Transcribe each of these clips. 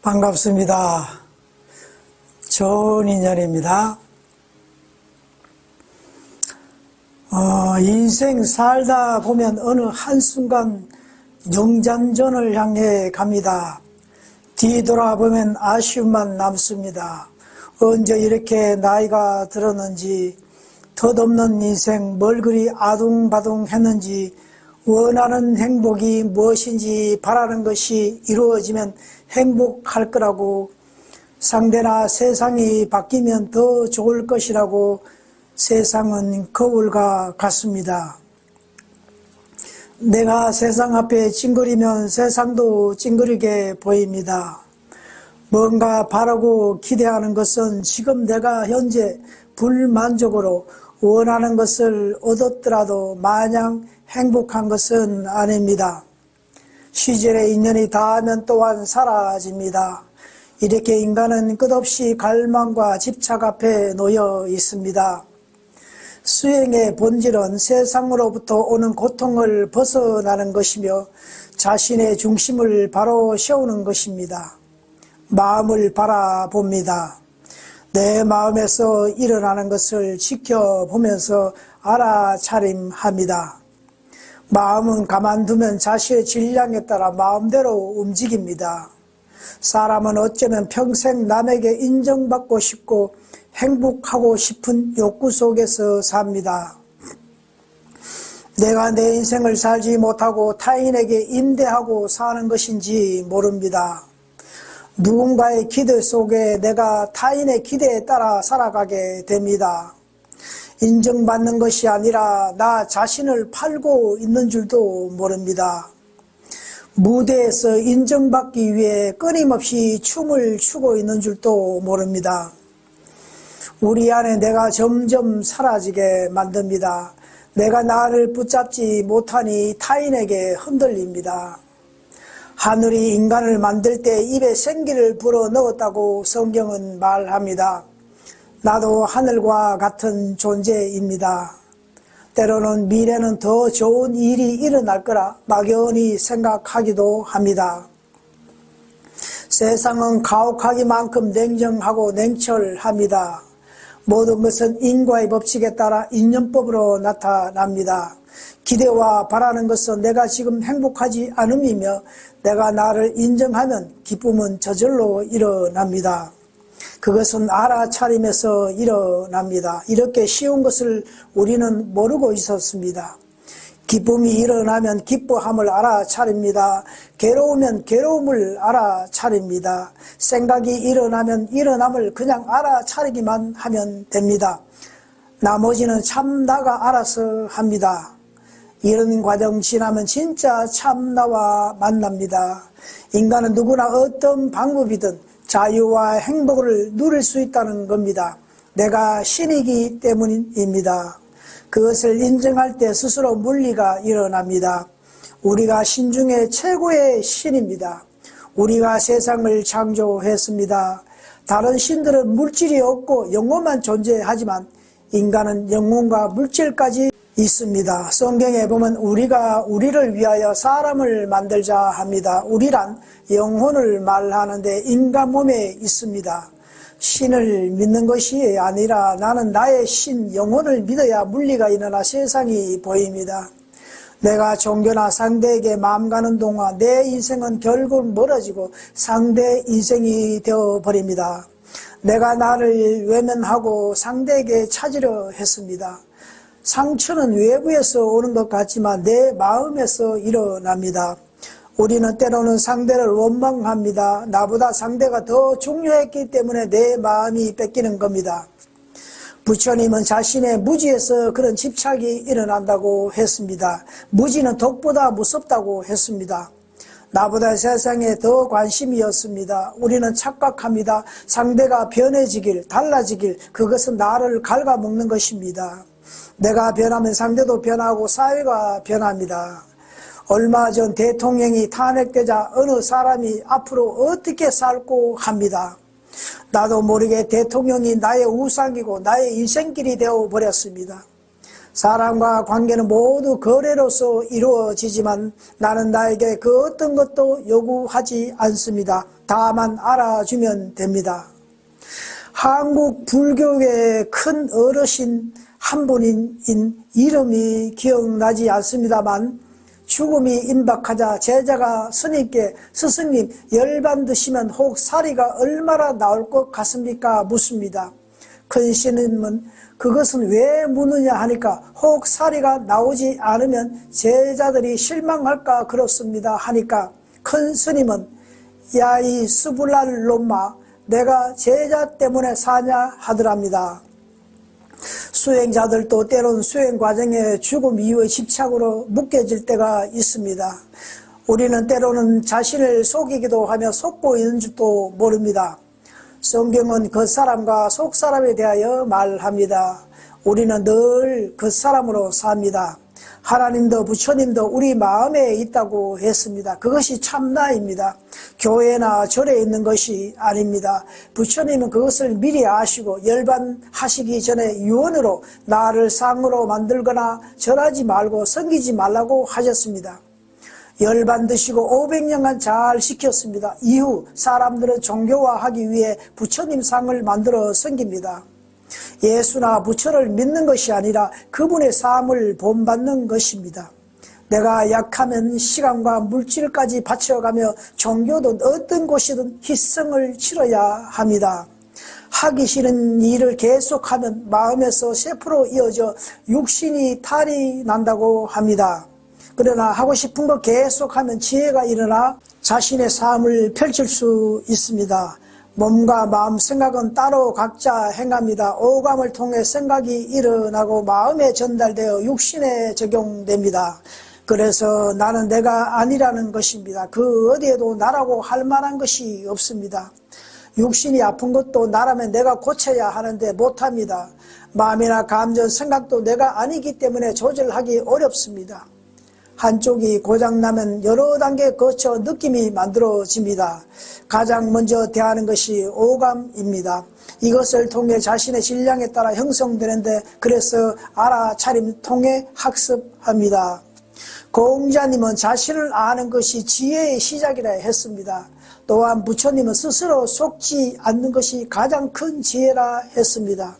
반갑습니다. 좋은 인연입니다. 인생 살다 보면 어느 한순간 영잔전을 향해 갑니다. 뒤돌아보면 아쉬움만 남습니다. 언제 이렇게 나이가 들었는지, 덧없는 인생 뭘 그리 아둥바둥 했는지, 원하는 행복이 무엇인지 바라는 것이 이루어지면 행복할 거라고, 상대나 세상이 바뀌면 더 좋을 것이라고 세상은 거울과 같습니다. 내가 세상 앞에 찡그리면 세상도 찡그리게 보입니다. 뭔가 바라고 기대하는 것은 지금 내가 현재 불만족으로 원하는 것을 얻었더라도 마냥 행복한 것은 아닙니다. 시절의 인연이 닿으면 또한 사라집니다. 이렇게 인간은 끝없이 갈망과 집착 앞에 놓여 있습니다. 수행의 본질은 세상으로부터 오는 고통을 벗어나는 것이며 자신의 중심을 바로 세우는 것입니다. 마음을 바라봅니다. 내 마음에서 일어나는 것을 지켜보면서 알아차림합니다. 마음은 가만두면 자신의 질량에 따라 마음대로 움직입니다. 사람은 어쩌면 평생 남에게 인정받고 싶고 행복하고 싶은 욕구 속에서 삽니다. 내가 내 인생을 살지 못하고 타인에게 임대하고 사는 것인지 모릅니다. 누군가의 기대 속에 내가 타인의 기대에 따라 살아가게 됩니다. 인정받는 것이 아니라 나 자신을 팔고 있는 줄도 모릅니다. 무대에서 인정받기 위해 끊임없이 춤을 추고 있는 줄도 모릅니다. 우리 안에 내가 점점 사라지게 만듭니다. 내가 나를 붙잡지 못하니 타인에게 흔들립니다. 하늘이 인간을 만들 때 입에 생기를 불어넣었다고 성경은 말합니다. 나도 하늘과 같은 존재입니다. 때로는 미래는 더 좋은 일이 일어날 거라 막연히 생각하기도 합니다. 세상은 가혹하기만큼 냉정하고 냉철합니다. 모든 것은 인과의 법칙에 따라 인연법으로 나타납니다. 기대와 바라는 것은 내가 지금 행복하지 않음이며 내가 나를 인정하면 기쁨은 저절로 일어납니다. 그것은 알아차림에서 일어납니다. 이렇게 쉬운 것을 우리는 모르고 있었습니다. 기쁨이 일어나면 기뻐함을 알아차립니다. 괴로우면 괴로움을 알아차립니다. 생각이 일어나면 일어남을 그냥 알아차리기만 하면 됩니다. 나머지는 참 나가 알아서 합니다. 이런 과정 지나면 진짜 참 나와 만납니다. 인간은 누구나 어떤 방법이든 자유와 행복을 누릴 수 있다는 겁니다. 내가 신이기 때문입니다. 그것을 인정할 때 스스로 물리가 일어납니다. 우리가 신 중에 최고의 신입니다. 우리가 세상을 창조했습니다. 다른 신들은 물질이 없고 영혼만 존재하지만 인간은 영혼과 물질까지 있습니다. 성경에 보면 우리가 우리를 위하여 사람을 만들자 합니다. 우리란 영혼을 말하는데 인간 몸에 있습니다. 신을 믿는 것이 아니라 나는 나의 신 영혼을 믿어야 물리가 일어나 세상이 보입니다. 내가 종교나 상대에게 마음 가는 동안 내 인생은 결국 멀어지고 상대 인생이 되어버립니다. 내가 나를 외면하고 상대에게 찾으려 했습니다. 상처는 외부에서 오는 것 같지만 내 마음에서 일어납니다. 우리는 때로는 상대를 원망합니다. 나보다 상대가 더 중요했기 때문에 내 마음이 뺏기는 겁니다. 부처님은 자신의 무지에서 그런 집착이 일어난다고 했습니다. 무지는 독보다 무섭다고 했습니다. 나보다 세상에 더 관심이었습니다. 우리는 착각합니다. 상대가 변해지길, 달라지길, 그것은 나를 갉아먹는 것입니다. 내가 변하면 상대도 변하고 사회가 변합니다. 얼마 전 대통령이 탄핵되자 어느 사람이 앞으로 어떻게 살고 합니다. 나도 모르게 대통령이 나의 우상이고 나의 인생길이 되어버렸습니다. 사람과 관계는 모두 거래로서 이루어지지만 나는 나에게 그 어떤 것도 요구하지 않습니다. 다만 알아주면 됩니다. 한국 불교의 큰 어르신 한 분인 이름이 기억나지 않습니다만 죽음이 임박하자 제자가 스님께 스승님 열반 드시면 혹 사리가 얼마나 나올 것 같습니까? 묻습니다. 큰 스님은 그것은 왜 묻느냐 하니까 혹 사리가 나오지 않으면 제자들이 실망할까 그렇습니다 하니까 큰 스님은 야 이 스불랄 놈마 내가 제자 때문에 사냐 하더랍니다. 수행자들도 때론 수행 과정에 죽음 이후의 집착으로 묶여질 때가 있습니다. 우리는 때로는 자신을 속이기도 하며 속고 있는 줄도 모릅니다. 성경은 겉사람과 속사람에 대하여 말합니다. 우리는 늘 겉사람으로 삽니다. 하나님도 부처님도 우리 마음에 있다고 했습니다. 그것이 참나입니다. 교회나 절에 있는 것이 아닙니다. 부처님은 그것을 미리 아시고 열반하시기 전에 유언으로 나를 상으로 만들거나 절하지 말고 섬기지 말라고 하셨습니다. 열반 드시고 500년간 잘 지켰습니다. 이후 사람들은 종교화하기 위해 부처님 상을 만들어 섬깁니다. 예수나 부처를 믿는 것이 아니라 그분의 삶을 본받는 것입니다. 내가 약하면 시간과 물질까지 바쳐가며 종교든 어떤 곳이든 희생을 치러야 합니다. 하기 싫은 일을 계속하면 마음에서 세포로 이어져 육신이 탈이 난다고 합니다. 그러나 하고 싶은 거 계속하면 지혜가 일어나 자신의 삶을 펼칠 수 있습니다. 몸과 마음, 생각은 따로 각자 행합니다. 오감을 통해 생각이 일어나고 마음에 전달되어 육신에 적용됩니다. 그래서 나는 내가 아니라는 것입니다. 그 어디에도 나라고 할 만한 것이 없습니다. 육신이 아픈 것도 나라면 내가 고쳐야 하는데 못합니다. 마음이나 감정, 생각도 내가 아니기 때문에 조절하기 어렵습니다. 한쪽이 고장나면 여러 단계 거쳐 느낌이 만들어집니다. 가장 먼저 대하는 것이 오감입니다. 이것을 통해 자신의 질량에 따라 형성되는데 그래서 알아차림 통해 학습합니다. 공자님은 자신을 아는 것이 지혜의 시작이라 했습니다. 또한 부처님은 스스로 속지 않는 것이 가장 큰 지혜라 했습니다.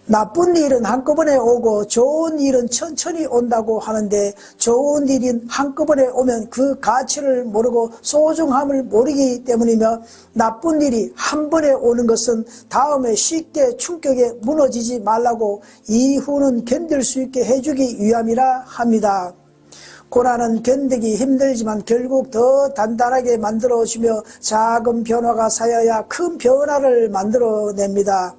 나쁜 일은 한꺼번에 오고 좋은 일은 천천히 온다고 하는데 좋은 일이 한꺼번에 오면 그 가치를 모르고 소중함을 모르기 때문이며 나쁜 일이 한 번에 오는 것은 다음에 쉽게 충격에 무너지지 말라고 이후는 견딜 수 있게 해주기 위함이라 합니다. 고난은 견디기 힘들지만 결국 더 단단하게 만들어주며 작은 변화가 쌓여야 큰 변화를 만들어냅니다.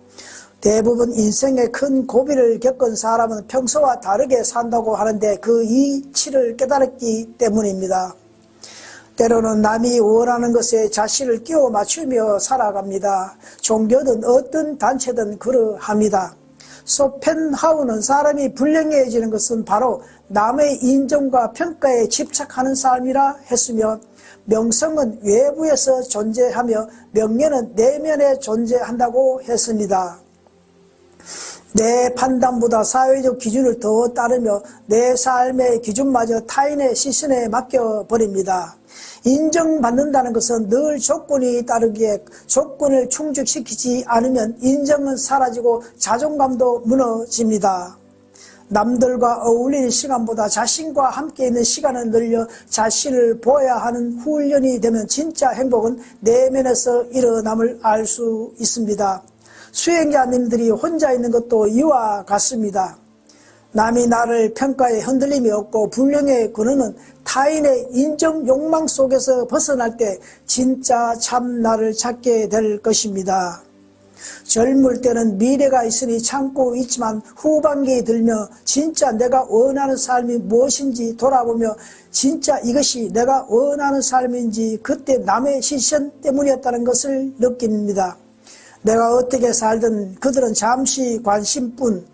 대부분 인생의 큰 고비를 겪은 사람은 평소와 다르게 산다고 하는데 그 이치를 깨달았기 때문입니다. 때로는 남이 원하는 것에 자신을 끼워 맞추며 살아갑니다. 종교든 어떤 단체든 그러합니다. 소펜하우는 사람이 불행해지는 것은 바로 남의 인정과 평가에 집착하는 삶이라 했으며 명성은 외부에서 존재하며 명예는 내면에 존재한다고 했습니다. 내 판단보다 사회적 기준을 더 따르며 내 삶의 기준마저 타인의 시선에 맡겨버립니다. 인정받는다는 것은 늘 조건이 따르기에 조건을 충족시키지 않으면 인정은 사라지고 자존감도 무너집니다. 남들과 어울리는 시간보다 자신과 함께 있는 시간을 늘려 자신을 보아야 하는 훈련이 되면 진짜 행복은 내면에서 일어남을 알 수 있습니다. 수행자님들이 혼자 있는 것도 이와 같습니다. 남이 나를 평가에 흔들림이 없고 불령의 근원은 타인의 인정 욕망 속에서 벗어날 때 진짜 참 나를 찾게 될 것입니다. 젊을 때는 미래가 있으니 참고 있지만 후반기에 들며 진짜 내가 원하는 삶이 무엇인지 돌아보며 진짜 이것이 내가 원하는 삶인지 그때 남의 시선 때문이었다는 것을 느낍니다. 내가 어떻게 살든 그들은 잠시 관심뿐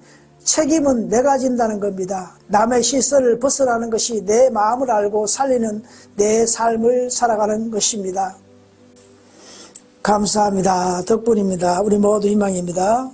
책임은 내가 진다는 겁니다. 남의 시선을 벗어나는 것이 내 마음을 알고 살리는 내 삶을 살아가는 것입니다. 감사합니다. 덕분입니다. 우리 모두 희망입니다.